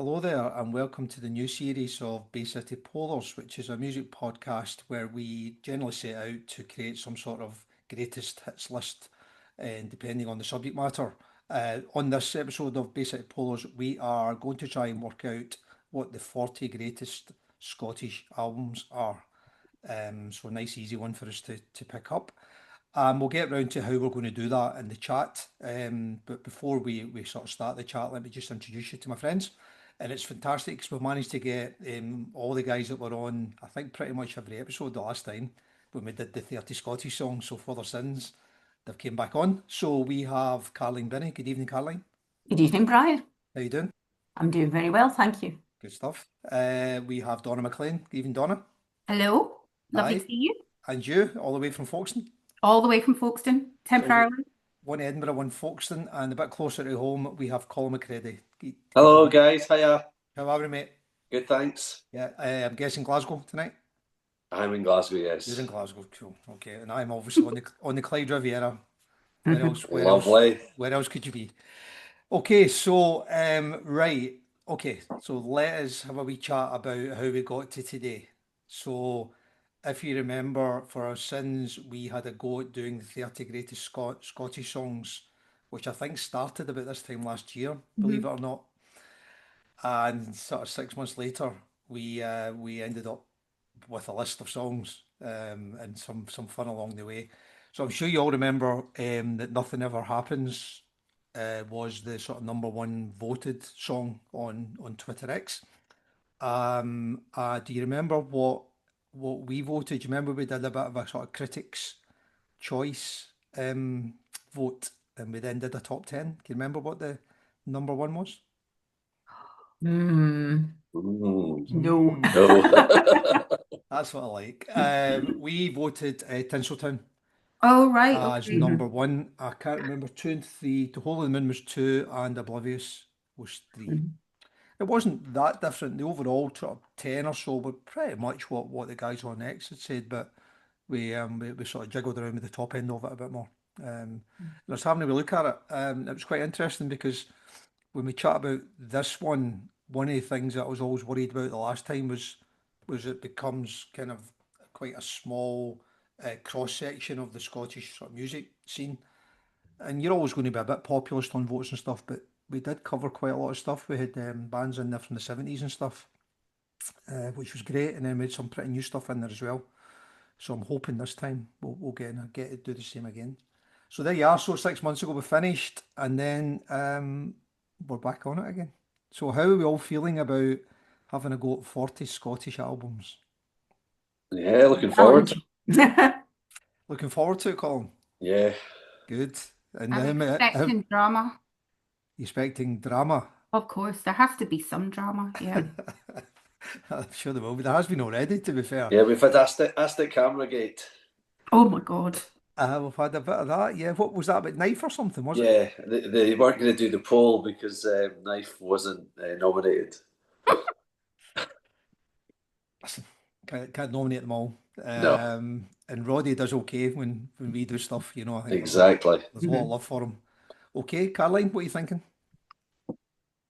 Hello there, and welcome to the new series of Bay City Polars, which is a music podcast where we generally set out to create some sort of greatest hits list, depending on the subject matter. On this episode of Bay City Polars, we are going to try and work out what the 40 greatest Scottish albums are. So a nice easy one for us to pick up. We'll get round to how we're going to do that in the chat. But before we sort of start the chat, let me just introduce you to my friends. And it's fantastic because we've managed to get all the guys that were on, I think, pretty much every episode the last time when we did the 30 Scottish songs. So for their sins, they've came back on. So we have Carleen Binney. Good evening, Carleen. Good evening, Brian. How you doing? I'm doing very well, thank you. Good stuff. We have Donna McLean. Good evening, Donna. Hello, lovely to Hi. see you. And you, all the way from Folkestone. All the way from Folkestone, So temporarily. one Edinburgh, one Folkestone, and a bit closer to home, we have Colin McCready. Hello guys, hiya. How are we, mate? Good, thanks. Yeah, I'm guessing Glasgow tonight. I'm in Glasgow, You're in yes. Glasgow, cool. Okay, and I'm obviously on the Clyde Riviera. Where else? Lovely. Where else could you be? Okay, so right. Okay, so let us have a wee chat about how we got to today. So, if you remember, for our sins, we had a go at doing the 30 greatest Scottish songs, which I think started about this time last year, believe it or not. And sort of 6 months later, we ended up with a list of songs and some fun along the way. So I'm sure you all remember that Nothing Ever Happens was the sort of number one voted song on Twitter X. Do you remember what we voted? Do you remember we did a bit of a sort of critics' choice vote, and we then did a top 10? Can you remember what the number one was? Mm, Mm. no. No. That's what I like. We voted Tinseltown Oh, right, as okay. number one. I can't remember two and three. To Hole in the Moon was two, and Oblivious was three. Mhm. It wasn't that different. The overall sort of 10 or so were pretty much what the guys on X had said, but we sort of jiggled around with the top end of it a bit more. And I was having a wee look at it. It was quite interesting because when we chat about this one of the things that I was always worried about the last time was it becomes kind of quite a small cross section of the Scottish sort of music scene, and you're always going to be a bit populist on votes and stuff, but we did cover quite a lot of stuff. We had bands in there from the 70s and stuff, which was great, and then we had some pretty new stuff in there as well. So I'm hoping this time we'll get to do the same again. So there you are. So 6 months ago we finished, and then we're back on it again. So how are we all feeling about having a go at 40 Scottish albums? Yeah, looking forward. Challenge. Looking forward to it, Colin. Yeah. Good. And I'm then expecting drama. expecting drama. Of course, there has to be some drama, yeah. I'm sure there will be. There has been already, to be fair. Yeah, we've had Astic Cameragate. Oh my God. We've had a bit of that. Yeah, what was that about Knife or something, was it? Yeah, they weren't going to do the poll because Knife wasn't nominated. Listen, can't nominate them all. No. And Roddy does okay when we do stuff, you know. I think Exactly. there's a lot of love for him. Okay, Caroline, what are you thinking?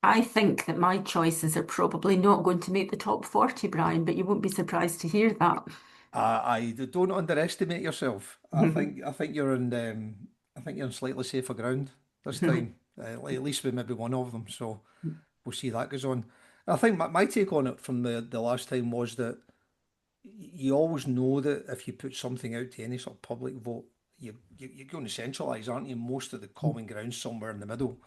I think that my choices are probably not going to make the top 40, Brian, but you won't be surprised to hear that. Don't underestimate yourself. I think you're in I think you're on slightly safer ground this time. At least with maybe one of them. So we'll see how that goes on. I think my take on it from the last time was that you always know that if you put something out to any sort of public vote, you're going to centralise, aren't you? Most of the common ground somewhere in the middle.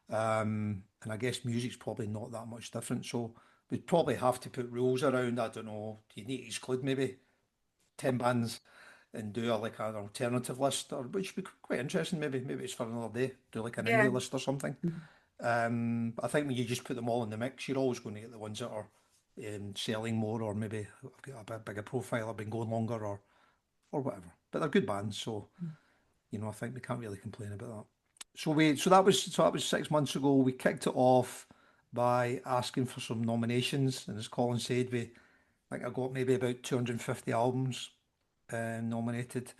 And I guess music's probably not that much different. So we'd probably have to put rules around. I don't know. You need to exclude maybe 10 bands and do like an alternative list, or which would be quite interesting. Maybe it's for another day. Do like an Yeah. indie list or something. I think when you just put them all in the mix, you're always going to get the ones that are selling more, or maybe have got a bit bigger profile, or been going longer, or whatever. But they're good bands, so you know I think we can't really complain about that. So that was 6 months ago. We kicked it off by asking for some nominations, and as Colin said, I think I got maybe about 250 albums nominated,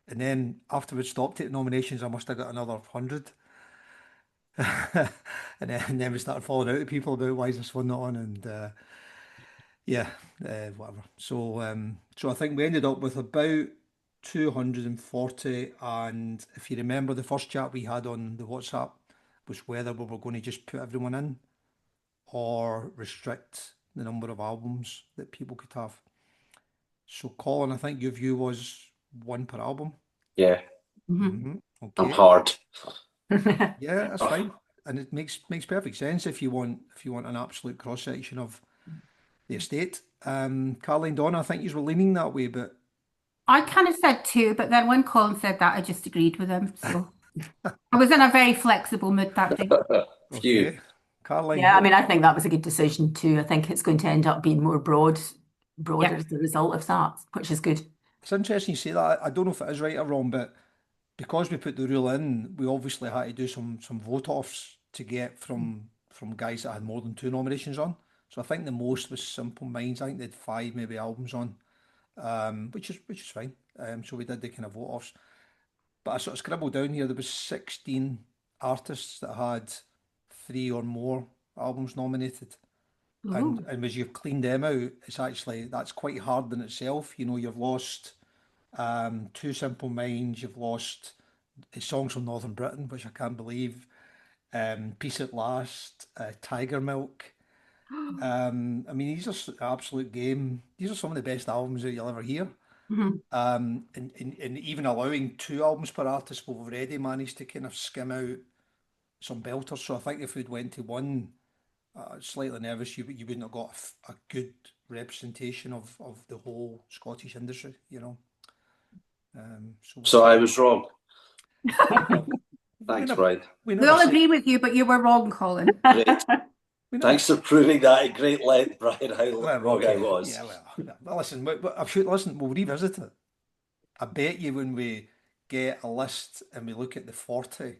and then after we stopped at nominations, I must have got another 100. And then we started falling out with people about why is this one not on, and yeah, whatever. So I think we ended up with about 240, and if you remember, the first chat we had on the WhatsApp was whether we were going to just put everyone in or restrict the number of albums that people could have. So, Colin, I think your view was one per album. Yeah, Mhm. I'm Okay. hard. Yeah, that's fine. And it makes perfect sense if you want an absolute cross section of the estate. Carleen, Donna, I think you were leaning that way, but I kind of said two, but then when Colin said that, I just agreed with him. So I was in a very flexible mood that day. Phew. okay. Carleen, Yeah, I mean, I think that was a good decision too. I think it's going to end up being more broader Yeah. as a result of that, which is good. it's interesting you say that. I don't know if it is right or wrong, but because we put the rule in, we obviously had to do some vote offs to get from guys that had more than two nominations on. So I think the most was Simple Minds. I think they had five maybe albums on, which is fine. So we did the kind of vote offs. But I sort of scribbled down here there was 16 artists that had three or more albums nominated. And Ooh. and as you've cleaned them out, it's actually that's quite hard in itself. You know, you've lost Two Simple Minds, you've lost songs from Northern Britain, which I can't believe. Peace at Last, Tiger Milk. I mean, these are absolute game. These are some of the best albums that you'll ever hear. Mhm. And even allowing two albums per artist, we've already managed to kind of skim out some belters. So I think if we'd went to one, slightly nervous, you wouldn't have got a good representation of the whole Scottish industry, you know. So we'll So I see. was wrong. Well, we Thanks, never, Brian. we We never all say, agree with you, but you were wrong, Colin. Great. we never. Thanks for proving that at great length, Brian, how Well, wrong I okay, was. yeah, well, yeah. Well, listen, I should listen. We'll revisit it. I bet you when we get a list and we look at the 40,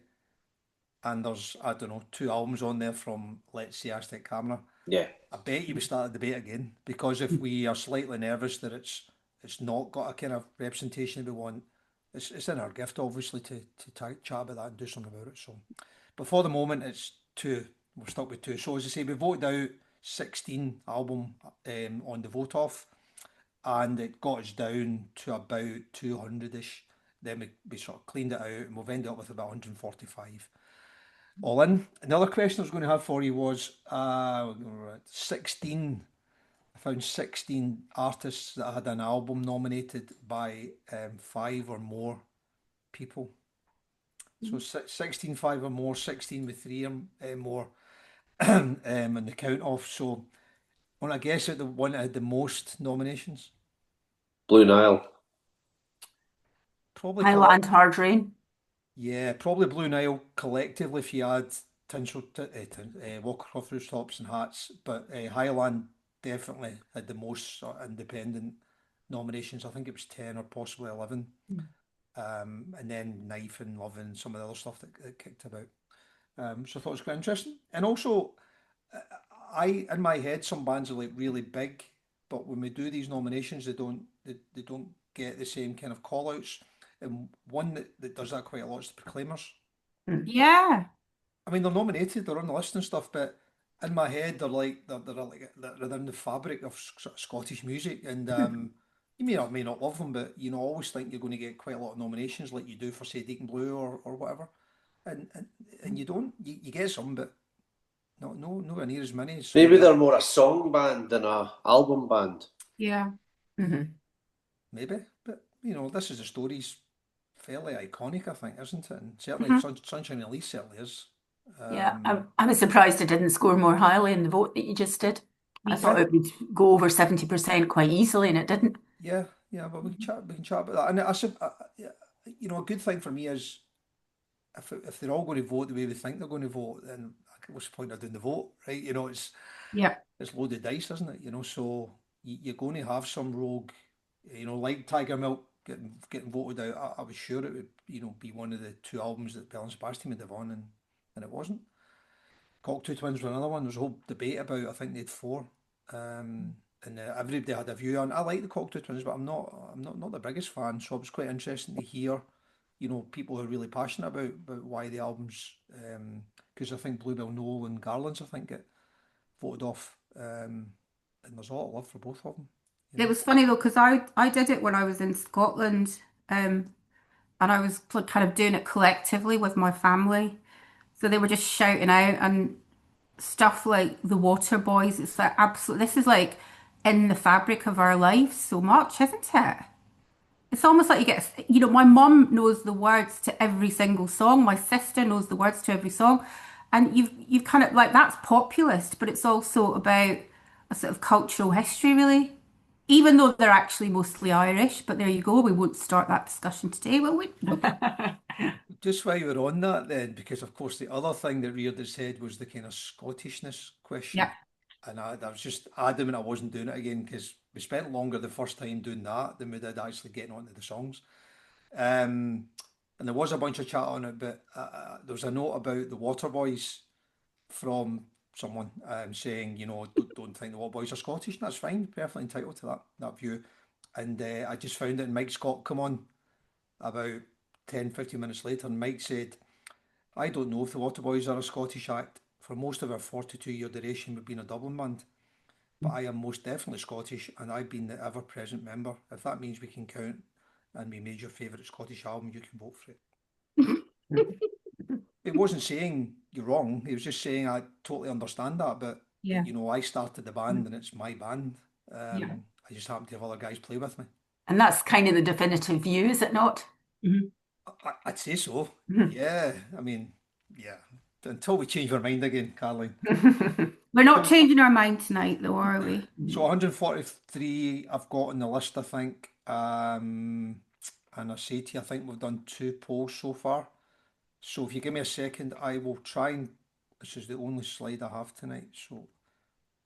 and there's, I don't know, two albums on there from, let's say, Aztec Camera, Yeah. I bet you we start a debate again, because if we are slightly nervous that it's not got a kind of representation we want, it's in our gift obviously to chat about that and do something about it. So, but for the moment it's two. We're stuck with two. So as I say, we voted out 16 album on the vote off, and it got us down to about 200-ish. Then we sort of cleaned it out, and we've ended up with about 145 all in. Another question I was going to have for you was 16. I found 16 artists that had an album nominated by five or more people. So 16 five or more, 16 with three or more in the count off. So when I guess at the one that had the most nominations, Blue Nile. probably Highland Hard Rain. yeah, probably Blue Nile collectively if you add Walker Off Rooftops and Hats, but Highland definitely had the most sort of independent nominations. I think it was 10 or possibly 11. And then Knife and Love and some of the other stuff that kicked about. So I thought it was quite interesting. And also, in my head, some bands are like really big, but when we do these nominations, they don't get the same kind of call outs. And one that does that quite a lot is the Proclaimers. Yeah. I mean, they're nominated, they're on the list and stuff, but in my head, they're in the fabric of sort of Scottish music, and you may not love them, but you know, always think you're going to get quite a lot of nominations, like you do for say Deacon Blue or whatever, and you don't, you get some, but nowhere near as many. Maybe So they're more a song band than a album band. Yeah. Mhm. maybe, but you know, this is a story's fairly iconic, I think, isn't it? And certainly, Mhm. Sunshine Elise certainly is. Yeah, I was surprised it didn't score more highly in the vote that you just did. I Me thought Yeah, too. it would go over 70% quite easily, and it didn't. yeah, but we can chat about that. And yeah, you know, a good thing for me is if they're all going to vote the way they think they're going to vote, then what's the point of doing the vote, right? You know, Yeah. it's loaded dice, isn't it? You know, so you're going to have some rogue, you know, like Tiger Milk getting voted out. I was sure it would, you know, be one of the two albums that Bell and Sebastian would have on, and it wasn't. Cocktail Twins were another one. There's a whole debate about. I think they had four, and everybody had a view on. I like the Cocktail Twins, but I'm not the biggest fan. So it was quite interesting to hear, you know, people are really passionate about why the albums, because I think Bluebell Knoll and Garlands, I think, get voted off, and there's a lot of love for both of them. You It know, was funny though, because I did it when I was in Scotland, and I was kind of doing it collectively with my family. So they were just shouting out and stuff like the Waterboys. It's like absolute. This is like in the fabric of our lives so much, isn't it? It's almost like you get, my mum knows the words to every single song. My sister knows the words to every song. And you've kind of like that's populist, but it's also about a sort of cultural history, really. Even though they're actually mostly Irish, but there you go. We won't start that discussion today, will we? just while you were on that, then, because of course the other thing that reared its head was the kind of Scottishness question, Yeah. and I was just adamant I wasn't doing it again because we spent longer the first time doing that than we did actually getting onto the songs. And there was a bunch of chat on it, but there was a note about the Waterboys from someone saying, you know, don't think the Waterboys are Scottish. And that's fine, perfectly entitled to that view. And I just found it, and Mike Scott come on about 10, 15 minutes later, and Mike said, I don't know if the Waterboys are a Scottish act. For most of our 42-year duration, we've been a Dublin band. But I am most definitely Scottish, and I've been the ever-present member. If that means we can count and we made your favourite Scottish album, you can vote for it. It wasn't saying you're wrong. He was just saying I totally understand that, but Yeah. you know, I started the band and it's my band. Yeah. I just happen to have other guys play with me. And that's kind of the definitive view, is it not? Mhm. I'd say so. Mhm. Yeah, I mean, yeah. Until we change our mind again, Caroline. We're not So, changing our mind tonight, though, are we? so 143 I've got on the list, I think. And I say to you, I think we've done 2 polls so far. So if you give me a second, I will try and. This is the only slide I have tonight. So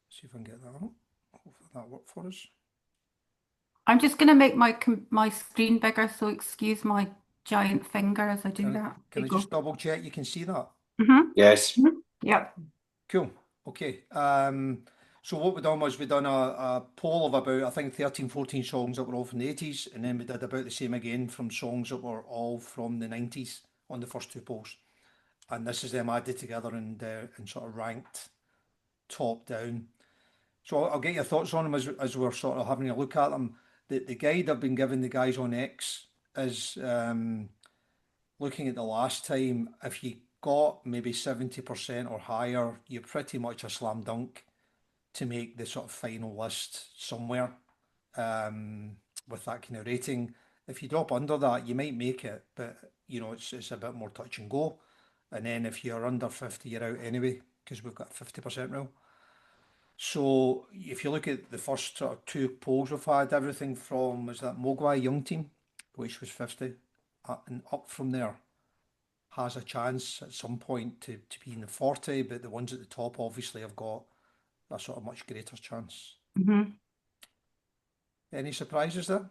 see if I can get that up. Hopefully that worked for us. I'm just going to make my screen bigger, so excuse my giant finger as I do Can I, that. can There I you go. just double check you can see that? Mm-hmm. Yes. Yep. Cool. Okay. So what we done was we done a poll of about I think 13, 14 songs that were all from the 80s, and then we did about the same again from songs that were all from the 90s on the first 2 polls. And this is them added together and sort of ranked top down. So I'll get your thoughts on them as we're sort of having a look at them. The guide I've been giving the guys on X is looking at the last time, if you got maybe 70% or higher, you're pretty much a slam dunk to make the sort of final list somewhere with that kind of rating. If you drop under that, you might make it, but you know it's a bit more touch and go. And then if you're under 50, you're out anyway because we've got a 50% rule. So if you look at the first sort of 2 polls we've had, everything from was that Mogwai Young Team, which was 50, and up from there has a chance at some point to be in the 40, but the ones at the top obviously have got a sort of much greater chance. Mm-hmm. Any surprises there?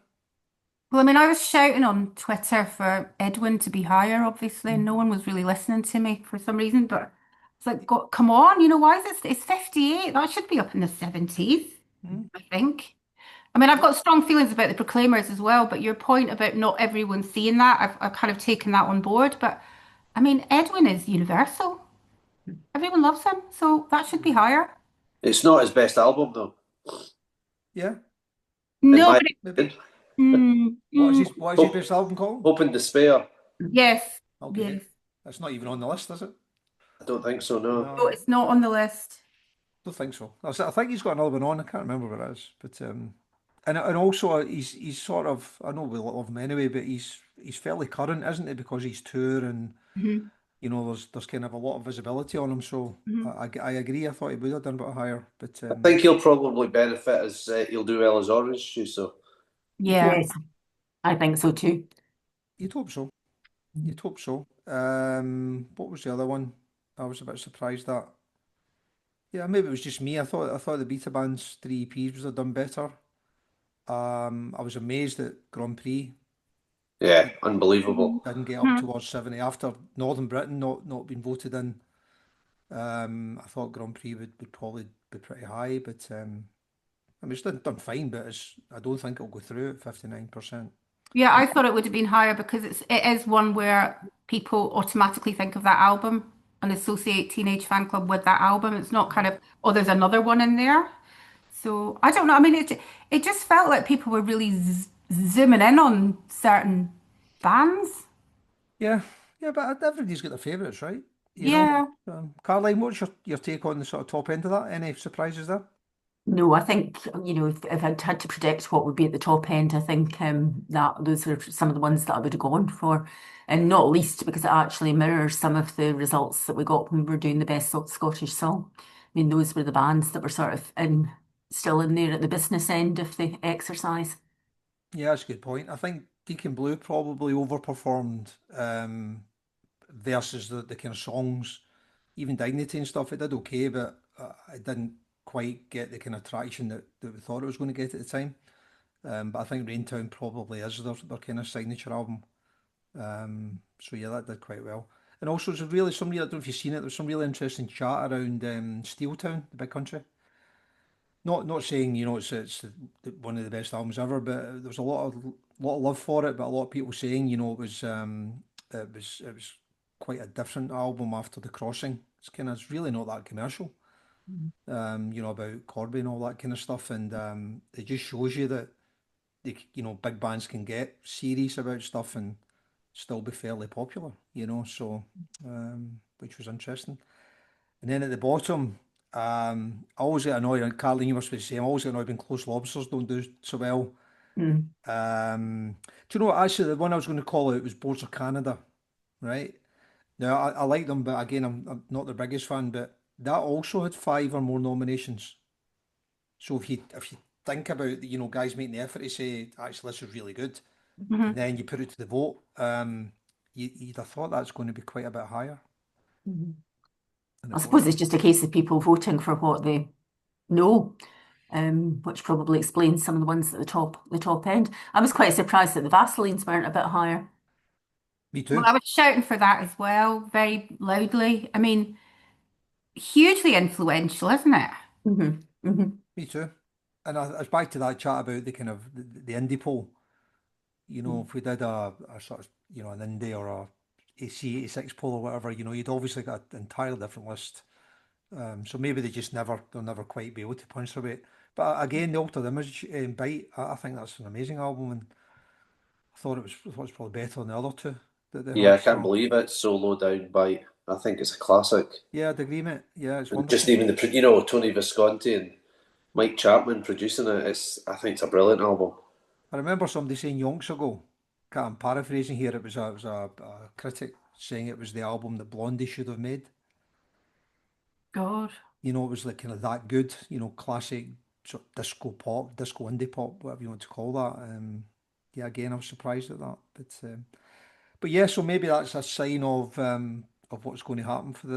Well, I mean, I was shouting on Twitter for Edwin to be higher, obviously, and no one was really listening to me for some reason. But it's like, come on, why is it? It's 58. That should be up in the 70s, Hmm? I think. I mean, I've got strong feelings about the Proclaimers as well, but your point about not everyone seeing that, I've kind of taken that on board. But I mean, Edwin is universal. Everyone loves him, so that should be higher. It's not his best album though, Yeah, in No, my but maybe. opinion. What is his Hope, best album called? Hope and Despair. yes, Okay, yes. that's not even on the list, is it? I don't think so. No. No, No, it's not on the list. don't think so. I think he's got another one on. I can't remember what it is, but and also he's sort of I know we love him anyway, but he's fairly current, isn't he? Because he's tour and Hmm. you know there's kind of a lot of visibility on him. So Hmm. I agree. I thought he would have done a bit higher, but I think he'll probably benefit as he'll do well as Orange Juice. So Yeah. Yes, I think so too. you'd hope so. You'd hope so. What was the other one? I was a bit surprised at. Yeah, maybe it was just me. I thought the Beta Band's 3 EPs was have done better. I was amazed that Grand Prix yeah, unbelievable. didn't get up Mhm. towards 70 after Northern Britain not being voted in. I thought Grand Prix would probably be pretty high, but I mean it's done fine, but I don't think it'll go through at 59%. Yeah, I thought it would have been higher because it is one where people automatically think of that album and associate Teenage Fan Club with that album. It's not kind of, oh, there's another one in there. So I don't know. I mean, it just felt like people were really z zooming in on certain bands. Yeah, yeah, but everybody's got their favourites, right? You know. Yeah. Caroline, what's your take on the sort of top end of that? Any surprises there? No, I think, if I'd had to predict what would be at the top end, I think that those are some of the ones that I would have gone for. And not least because it actually mirrors some of the results that we got when we were doing the best Scottish song. I mean, those were the bands that were sort of still in there at the business end of the exercise. Yeah, that's a good point. I think Deacon Blue probably overperformed versus the kind of songs, even Dignity and stuff. It did okay, but it didn't quite get the kind of traction that we thought it was going to get at the time. But I think Raintown probably is their kind of signature album. So yeah, that did quite well. And also, there's really I don't know if you've seen it. There's some really interesting chat around Steeltown, the big country. Not saying one of the best albums ever, but there was a lot of love for it. But a lot of people saying it was quite a different album after The Crossing. It's really not that commercial. Mhm. About Corby and all that kind of stuff, and it just shows you that big bands can get serious about stuff and still be fairly popular. So which was interesting. And then at the bottom, I always get annoyed, and Carlin, you must be the same. I always get annoyed when Close Lobsters don't do so well. Mm. Do you know what? Actually, the one I was going to call out was Boards of Canada, right? Now, I like them, but again, I'm not the biggest fan, but that also had five or more nominations. So if you think about, guys making the effort to say, actually, this is really good, and Mhm. then you put it to the vote, you'd have thought that's going to be quite a bit higher, Mhm. and I it suppose wasn't. it's just a case of people voting for what they know, which probably explains some of the ones at the top end. I was quite surprised that the Vaselines weren't a bit higher. Me Well, too. I was shouting for that as well, very loudly. I mean, hugely influential, isn't it? Hmm. Hmm. Me too. And I was back to that chat about the kind of the indie poll. If we did a sort of, an indie or a AC86 poll or whatever, you'd obviously got an entirely different list. So maybe they'll never quite be able to punch their weight. But again, the Altered Image Bite, I think that's an amazing album, and I thought it was probably better than the other two that they Yeah, had. I can't So believe it's so low down by. I think it's a classic. yeah, I'd agree, mate. Yeah, it's And just wonderful. even Tony Visconti and Mike Chapman producing it. I think it's a brilliant album. I remember somebody saying yonks ago, I'm paraphrasing here, it was a critic saying it was the album that Blondie should have made. God. It was like kind of that good, classic sort of disco pop, disco indie pop, whatever you want to call that. Yeah, again, I was surprised at that. But yeah, so maybe that's a sign of what's going to happen for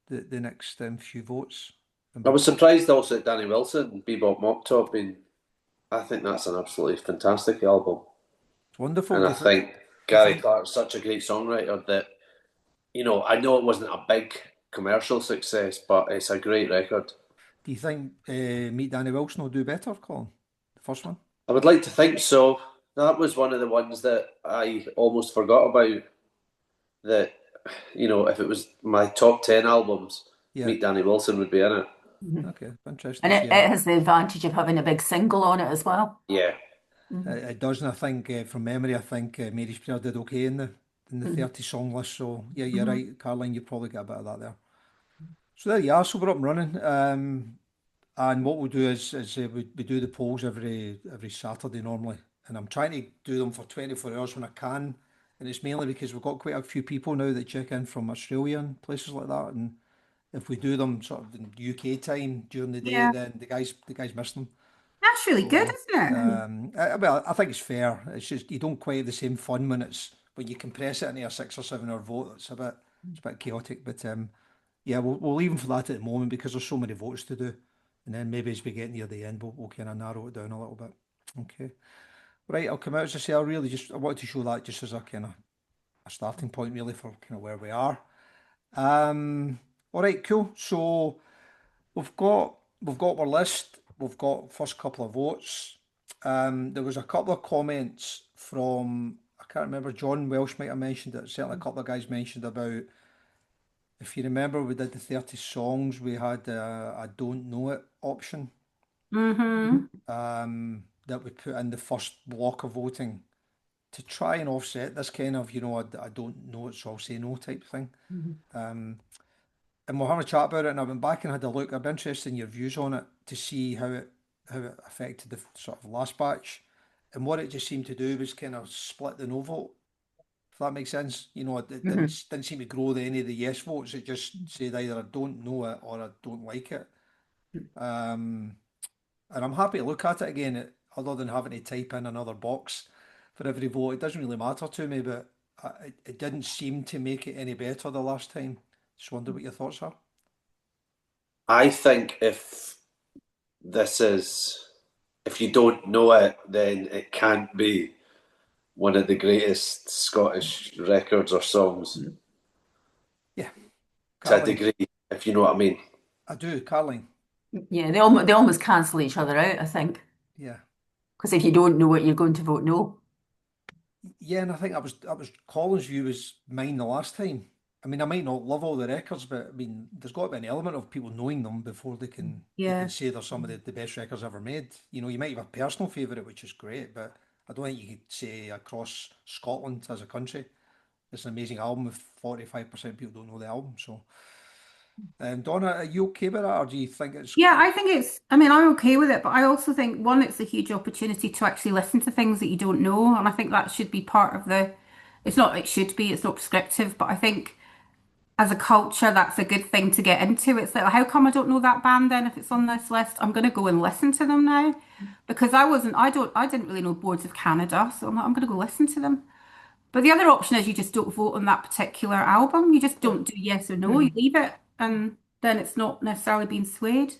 the next few votes. I And was surprised also at Danny Wilson, Bebop Mop Top, being. I think that's an absolutely fantastic album. it's wonderful. And Do I you, th- think do you Gary think Clark's such a great songwriter that, I know it wasn't a big commercial success, but it's a great record. do you think Meet Danny Wilson will do better, Colin? The first one? I would like to think so. That was one of the ones that I almost forgot about. That, if it was my top 10 albums, Yeah. Meet Danny Wilson would be in it. Hmm. Okay. Interesting And to it, see it that. has the advantage of having a big single on it as well. Yeah. Hmm. It does, and I think from memory, I think Mary's Prayer did okay in the Hmm. 30 song list. So yeah, you're Hmm. right, Caroline. You probably get a bit of that there. So there you are. So we're up and running. And what we'll do is we do the polls every Saturday normally, and I'm trying to do them for 24 hours when I can. And it's mainly because we've got quite a few people now that check in from Australia and places like that. And if we do them sort of in UK time during the day, Yeah. then the guys miss them. That's really good, So, isn't it? well, I think it's fair. It's just you don't quite have the same fun when you compress it into a 6 or 7 hour vote. It's a bit chaotic, but yeah, we'll leave them for that at the moment because there's so many votes to do, and then maybe as we get near the end, we'll kind of narrow it down a little bit. Okay, right. I'll come out as I say. I wanted to show that just as a kind of a starting point, really, for kind of where we are. All right, cool. So. We've got our list. We've got first couple of votes. There was a couple of comments from, I can't remember, John Welsh might have mentioned it, certainly a couple of guys mentioned about, if you remember, we did the 30 songs, we had a don't know it option Mm-hmm. that we put in the first block of voting to try and offset this kind of, I don't know it, so I'll say no type thing. And we'll have a chat about it. And I went back and had a look. I'd be interested in your views on it to see how it affected the sort of last batch. And what it just seemed to do was kind of split the no vote, if that makes sense. It didn't seem to grow any of the yes votes. It just said either I don't know it or I don't like it. Um, and I'm happy to look at it again, other than having to type in another box for every vote. It doesn't really matter to me, but it didn't seem to make it any better the last time. Just wonder what your thoughts are. I think if you don't know it, then it can't be one of the greatest Scottish records or songs Yeah, to a Caroline, degree, if you know what I mean. I do, Caroline. Yeah, they almost cancel each other out, I think. Yeah, Because if you don't know it, you're going to vote no. yeah, and I think that was Colin's view was mine the last time. I mean, I might not love all the records, but I mean, there's got to be an element of people knowing them before they can Yeah. say they're some of the best records ever made. You might have a personal favourite, which is great, but I don't think you could say across Scotland as a country, it's an amazing album if 45% people don't know the album. So, Donna, are you okay with that, or do you think it's Yeah, I think I mean, I'm okay with it, but I also think one, it's a huge opportunity to actually listen to things that you don't know. And I think that should be part of it should be, it's not prescriptive, but I think as a culture, that's a good thing to get into. It's like, how come I don't know that band then if it's on this list? I'm going to go and listen to them now because I didn't really know Boards of Canada. So I'm going to go listen to them. But the other option is you just don't vote on that particular album. You just yeah, don't do yes or no. You leave it and then it's not necessarily being swayed.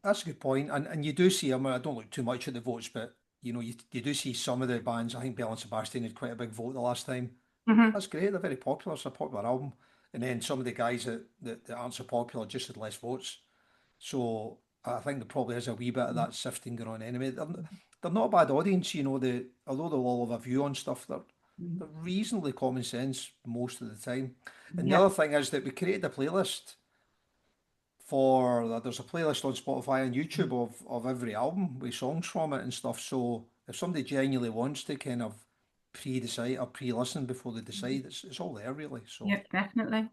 that's a good point. And you do see, I mean, I don't look too much at the votes, but you do see some of the bands. I think Belle and Sebastian had quite a big vote the last time. Hmm. That's great. They're very popular. It's a popular album. And then some of the guys that aren't so popular just had less votes. So I think there probably is a wee bit of that sifting going on anyway. They're not a bad audience, although they'll all have a view on stuff, they're reasonably common sense most of the time. And the Yeah. other thing is that we created a playlist there's a playlist on Spotify and YouTube of every album with songs from it and stuff. So if somebody genuinely wants to kind of pre-decide or pre-listen before they decide, it's all there really. So Yeah, definitely.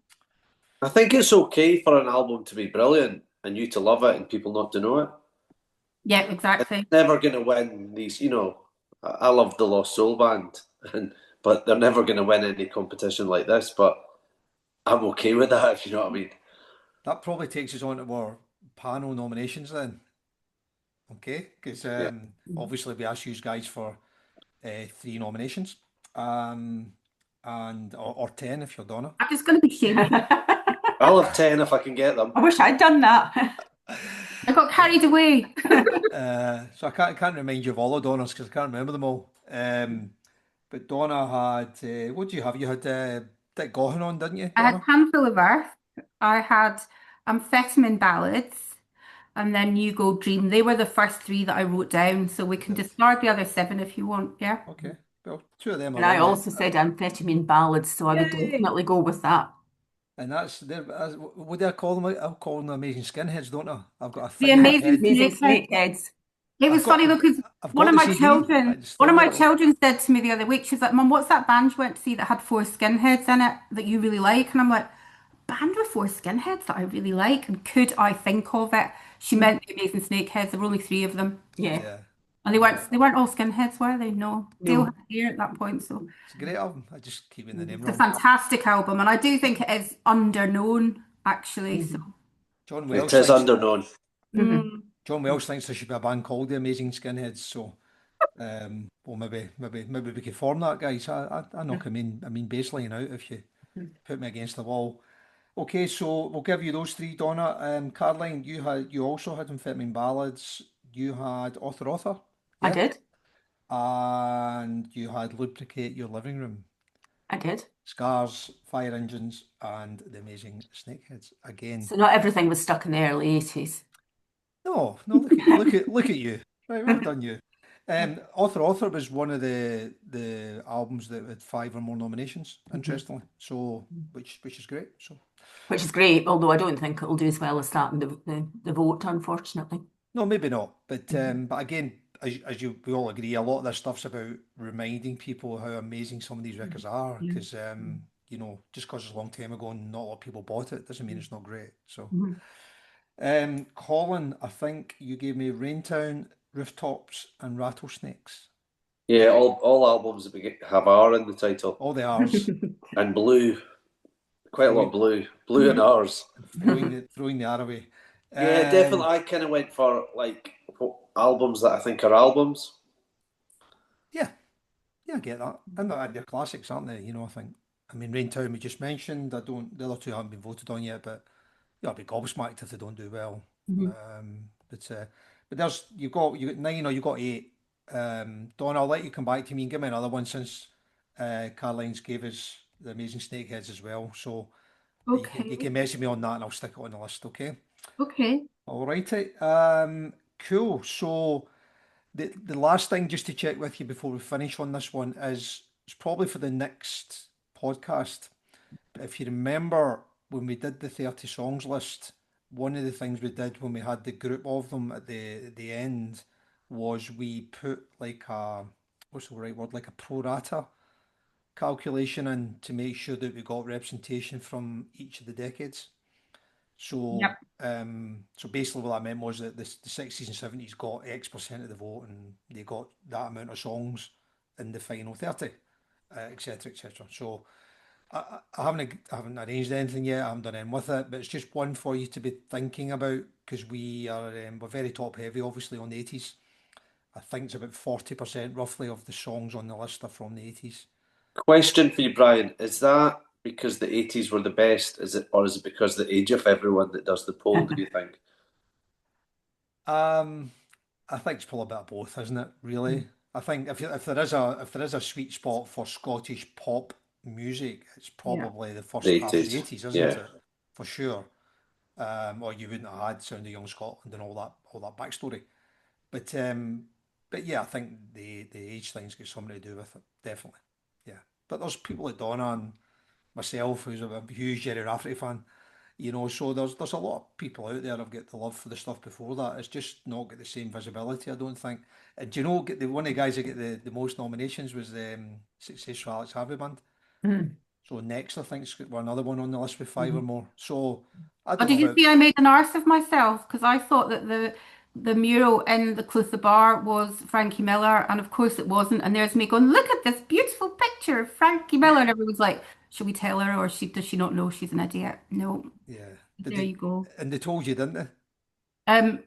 I think it's okay for an album to be brilliant and you to love it and people not to know it. Yeah, It's exactly. never going to win these, I love the Lost Soul Band, but they're never going to win any competition like this. But I'm okay with that, if you know what I mean. that probably takes us on to our panel nominations then. Okay, because Yeah. obviously we asked you guys for three nominations, um, and or 10 if you're Donna. I'm just going to be shameful. I'll have 10 if I can get them. I wish I'd done that. I got carried away. So I can't remind you of all the Donnas because I can't remember them all. But Donna had what do you have? You had Dick Gaughan on, didn't you, I had Donna? Handful of Earth. I had Amphetamine Ballads. And then You Go Dream. They were the first three that I wrote down. So we can Right. discard the other seven if you want. Yeah. Okay. Well, two of them And are I on it, also said amphetamine ballads, so I would Yay. definitely go with that. and what do I call them? I'll call them the amazing skinheads, don't I? I've got a The thing in my Amazing head. Amazing Snakehead. snakeheads. It I've was got funny I've, because I've got the CD. I just one still of my never. children said to me the other week, she's like, Mum, what's that band you went to see that had four skinheads in it that you really like? And I'm like, band with four skinheads that I really like. And could I think of it? She meant the Amazing Snakeheads. There were only three of them. Yeah. Yeah. And No, they weren't all skinheads, were they? No. Dale had No. hair at that point, so it's a great album. I just keep getting the name it's a wrong. fantastic album, and I do think it is underknown, actually. So, John It Welsh is thinks underknown. Mhm. mm, John Welsh thinks there should be a band called the Amazing Skinheads. So, well, maybe we could form that, guys. I knock I mean baseline out if you put me against the wall. Okay, so we'll give you those three, Donna. Caroline, you also had Amphetamine Ballads. You had Author, I yeah, did. and you had Lubricate Your Living Room, I did. Scars, Fire Engines, and The Amazing Snakeheads. Again, So not everything was stuck in the early 80s. no, no, look at you, right, well done you. Author was one of the albums that had 5 or more nominations, interestingly. So which is great. So Which is great, although I don't think it'll do as well as that in the vote, unfortunately. no, maybe not. But again, we all agree, a lot of this stuff's about reminding people how amazing some of these records are. Yeah. Because just because it's a long time ago and not a lot of people bought it doesn't mean it's not great. So Mhm. Colin, I think you gave me Raintown, Rooftops, and Rattlesnakes. Yeah, all albums have R in the title. All the R's. And Blue. Quite a lot of Blue and R's. throwing the R away. Yeah, definitely. I kind of went for like albums that I think are albums. Yeah, I get that. And they're classics, aren't they? I think. I mean, Raintown we just mentioned. The other two haven't been voted on yet, but I'd be gobsmacked if they don't do well. Mhm. But you got 9 or you got 8. Donna, I'll let you come back to me and give me another one since Caroline's gave us the Amazing Snakeheads as well. So you Okay. can message me on that and I'll stick it on the list. Okay. Okay. All righty. Cool. So the last thing just to check with you before we finish on this one is it's probably for the next podcast. But if you remember when we did the 30 songs list, one of the things we did when we had the group of them at the end was we put like what's the right word, like a pro rata calculation in to make sure that we got representation from each of the decades. So, Yep. so basically what that meant was that the 60s and 70s got X% of the vote and they got that amount of songs in the final 30, etc., etc. So I haven't arranged anything yet. I haven't done anything with it, but it's just one for you to be thinking about because we're very top heavy, obviously, on the 80s. I think it's about 40% roughly of the songs on the list are from the 80s. Question for you, Brian. Is that because the 80s were the best? Or is it because the age of everyone that does the poll, do you think? Um, I think it's probably a bit of both, isn't it? Really, I think if there is a sweet spot for Scottish pop music, it's Yeah. probably the first The half of the 80s. 80s, isn't Yeah. it? For sure. Or you wouldn't have had Sound of Young Scotland and all that backstory. But yeah, I think the age thing's got something to do with it, definitely. Yeah. But there's people like Donna and myself, who's a huge Jerry Rafferty fan, so there's a lot of people out there who've got the love for the stuff before that. It's just not got the same visibility, I don't think. Do you know, one of the guys that get the most nominations was the Successful Alex Harvey Band. Mhm. So next, I think's got another one on the list with 5 or Mhm. more. So I Oh, don't know did you about. see I made an arse of myself? Because I thought that the mural in the Clutha Bar was Frankie Miller, and of course it wasn't. And there's me going, look at this beautiful picture of Frankie Miller. And everyone's like, should we tell her or does she not know she's an idiot? No, Yeah. Did there they? you go. And they told you, didn't they?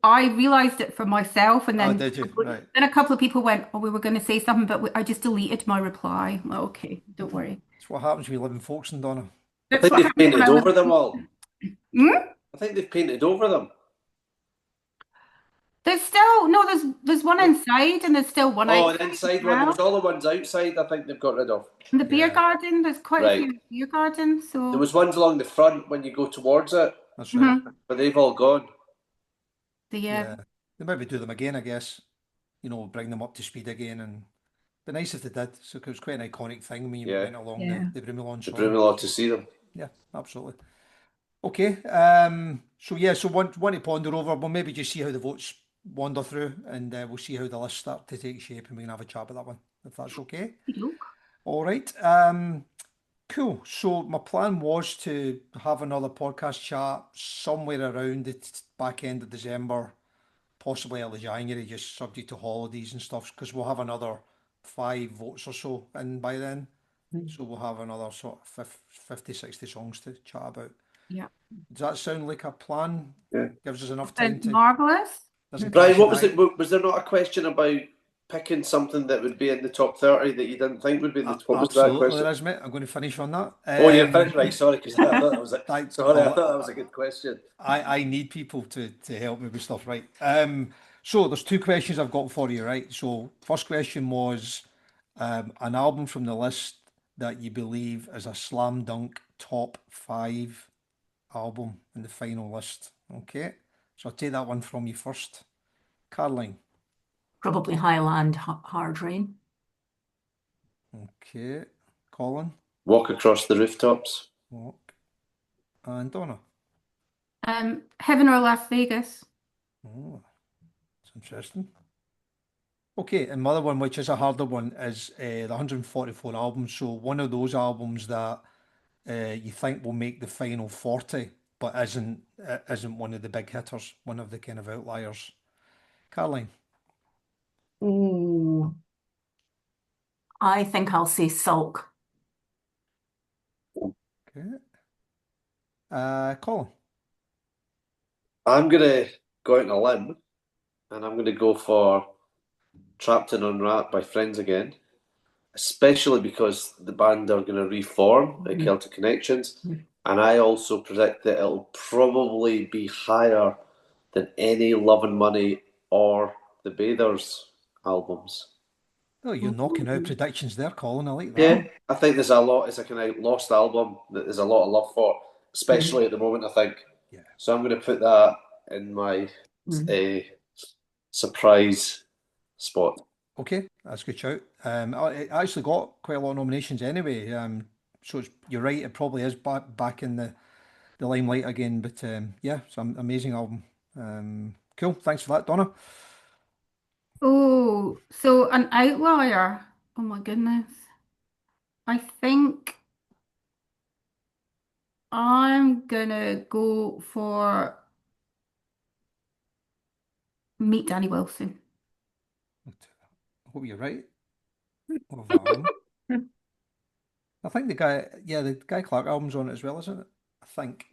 I realized it for myself, and Oh, did you? Right. then a couple of people went, "Oh, we were going to say something, but I just deleted my reply." Well, okay, don't worry. It's what happens when you live in Folkestone, Donna. I That's think what they've happens when I painted live. over them all. Hmm? I think they've painted over them. There's still no. There's one No. inside, and there's still one Oh, an outside as inside one. There well. was all the ones outside I think they've got rid of. In the beer Yeah, garden, there's quite a few Right. in the beer garden. There So, was ones along the front when you go towards it, that's right. mhm. but they've all gone. the Yeah. They maybe do them again, I guess. Bring them up to speed again and be nice if they did. So 'cause it was quite an iconic thing when you Yeah. went along yeah. the Broomielawn The song. Broomielaw to see them. Yeah, absolutely. Okay. So yeah, so one to ponder over. We'll maybe just see how the votes wander through, and we'll see how the list start to take shape, and we can have a chat about that one if that's okay. Look. All right. Cool. So my plan was to have another podcast chat somewhere around the back end of December, possibly early January, just subject to holidays and stuff, because we'll have another 5 votes or so in by then. Mhm. So we'll have another sort of 50, 60 songs to chat about. Yeah. Does that sound like a plan? Yeah. Gives us enough time Sounds to marvelous. doesn't Brian, clash your what was diet. it? Was there not a question about picking something that would be in the top 30 that you didn't think would be in the? What was that Absolutely, question? there is, mate. I'm going to finish on that. Oh, you're finished, right? Sorry, because I thought that was a sorry. I thought that was Well, a good question. I need people to help me with stuff, right? So there's 2 questions I've got for you, right? So first question was an album from the list that you believe is a slam dunk top 5 album in the final list. Okay, so I'll take that one from you first, Caroline. Probably Highland Hard Rain. Okay. Colin, Walk Across the Rooftops. walk. And Donna. Heaven or Las Vegas. Oh, that's interesting. Okay, and my other one, which is a harder one, is the 144 albums. So one of those albums that you think will make the final 40, but isn't one of the big hitters, one of the kind of outliers. Caroline. Ooh, I think I'll say Sulk. Okay. Colin. I'm going to go out on a limb and I'm going to go for Trapped and Unwrapped by Friends Again, especially because the band are going to reform at Celtic Connections. And I also predict that it'll probably be higher than any Love and Money or the Bathers albums. Oh, you're knocking out predictions there, Colin. I like Yeah, that. I think there's a lot. It's a kind of lost album that there's a lot of love for, especially at the moment, I think. Yeah. So I'm going to put that in my surprise spot. Okay, that's a good shout. It actually got quite a lot of nominations anyway. You're right. It probably is back in the limelight again. But yeah, it's an amazing album. Cool. Thanks for that, Donna. Oh, so an outlier. Oh my goodness. I think I'm gonna go for Meet Danny Wilson. I hope you're right. Of that album. I think the Guy Clark album's on it as well, isn't it? I think.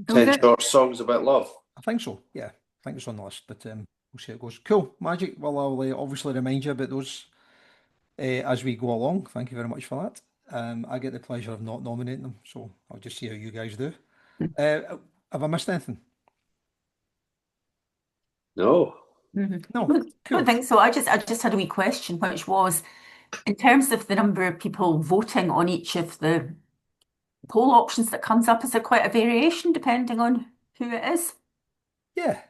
Oh, is 10 it? short songs about love. I think so. Yeah, I think it's on the list. But we'll see how it goes. Cool, Magic. Well, I'll obviously remind you about those as we go along. Thank you very much for that. I get the pleasure of not nominating them, so I'll just see how you guys do. Have I missed anything? No. No. I Cool. don't think so. I just had a wee question, which was in terms of the number of people voting on each of the poll options that comes up, is there quite a variation depending on who it is? Yeah.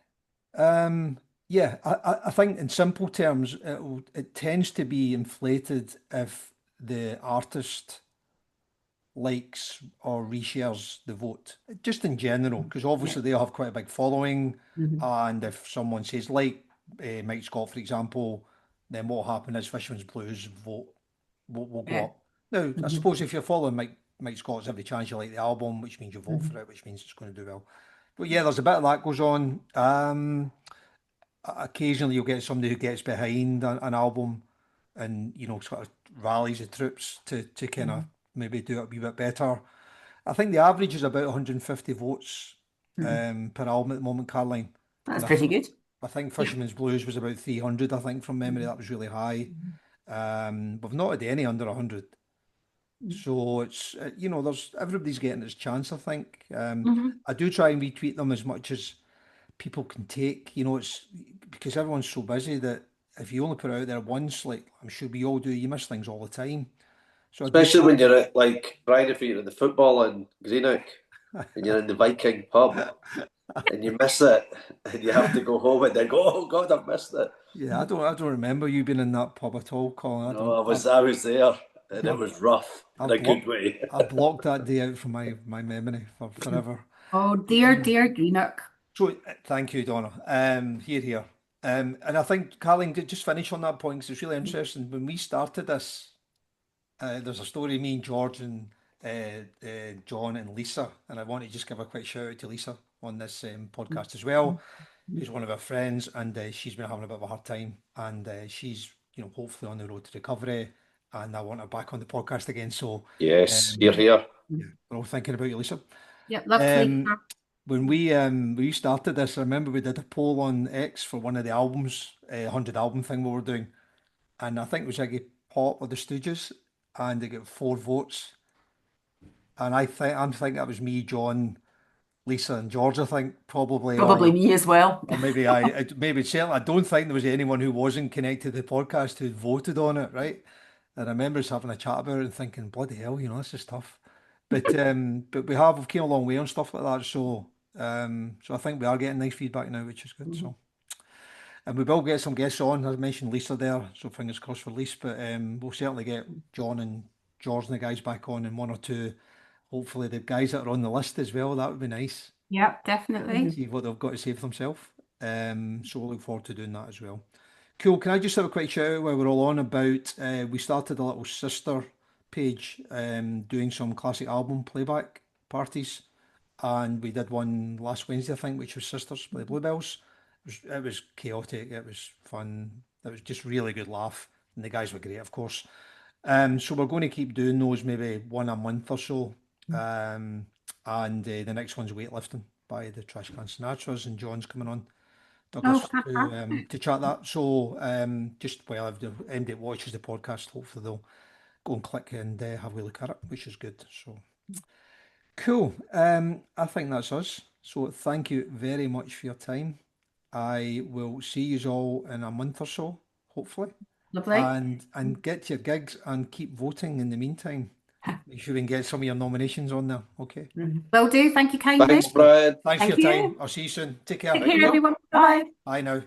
Yeah. I think in simple terms, it tends to be inflated if the artist likes or reshares the vote, just in general, because Yeah. obviously they have quite a big following. Mhm. And if someone says, like Mike Scott, for example, then what will happen is Fisherman's Blues vote will go Yeah. up. Now, I Mhm. suppose if you're following Mike Scott's every chance you like the album, which means you vote for Mhm. it, which means it's going to do well. But yeah, there's a bit of that goes on. Occasionally you'll get somebody who gets behind an album and, sort of rallies the troops to kind of Mhm. maybe do it a wee bit better. I think the average is about 150 votes Mhm. per album at the moment, Caroline. That's And pretty good. I think Yeah. Fisherman's Blues was about 300, I think, from memory. Mhm. That was really high. We've not had any under 100. So it's, there's everybody's getting its chance, I think. Mhm. I do try and retweet them as much as people can take. It's because everyone's so busy that if you only put it out there once, like I'm sure we all do, you miss things all the time. So I do Especially try when and, you're at, like, Brian, if you're at the football in Greenock and you're in the Viking pub and you miss it and you have to go home and then go, oh God, I've missed it. yeah, I don't remember you being in that pub at all, Colin. I No, don't. I was there and it I've, was rough in I've a good blocked, way. I've blocked that day out from my memory for forever. Oh dear, dear Greenock. So thank you, Donna. Here. And I think, Carling, just finish on that point because it's really interesting. When we started this, there's a story me and George and John and Lisa, and I want to just give a quick shout out to Lisa on this podcast as well, who's one of our friends, and she's been having a bit of a hard time, and she's hopefully on the road to recovery, and I want her back on the podcast again. So Yes, you're um, here. yeah, we're all thinking about you, Lisa. Yep, love to Um, Lisa. when we started this, I remember we did a poll on X for one of the albums, 100 album thing we were doing, and I think it was Iggy Pop or the Stooges, and they got 4 votes. And I'm thinking that was me, John, Lisa, and George. I think probably Probably me as well. or maybe certainly. I don't think there was anyone who wasn't connected to the podcast who voted on it, right? And I remember us having a chat about it and thinking, bloody hell, this is tough. But we've came a long way on stuff like that. So I think we are getting nice feedback now, which is good. So And we will get some guests on. I mentioned Lisa there, so fingers crossed for Lisa. But we'll certainly get John and George and the guys back on, and one or two, hopefully the guys that are on the list as well. That would be nice. Yep, definitely. See what they've got to say for themselves. So we'll look forward to doing that as well. Cool. Can I just have a quick shout out while we're all on about we started a little sister page doing some classic album playback parties, and we did one last Wednesday, I think, which was Sisters by the Bluebells. It was chaotic. It was fun. It was just really good laugh, and the guys were great, of course. So we're going to keep doing those maybe one a month or so. And the next one's weightlifting by the Trash Can Sinatras, and John's coming on, Douglas, to chat that. So just while if anybody that watches the podcast, hopefully they'll go and click and have a look at it, which is good. So cool. I think that's us. So thank you very much for your time. I will see you all in a month or so, hopefully. Lovely. And get to your gigs and keep voting in the meantime. Make sure we can get some of your nominations on there. Okay. Will do. Thank you, Katie. Thanks, Brian. Thanks Thank for your you. time. I'll see you soon. Take care. Take care, everyone. Bye. Bye now.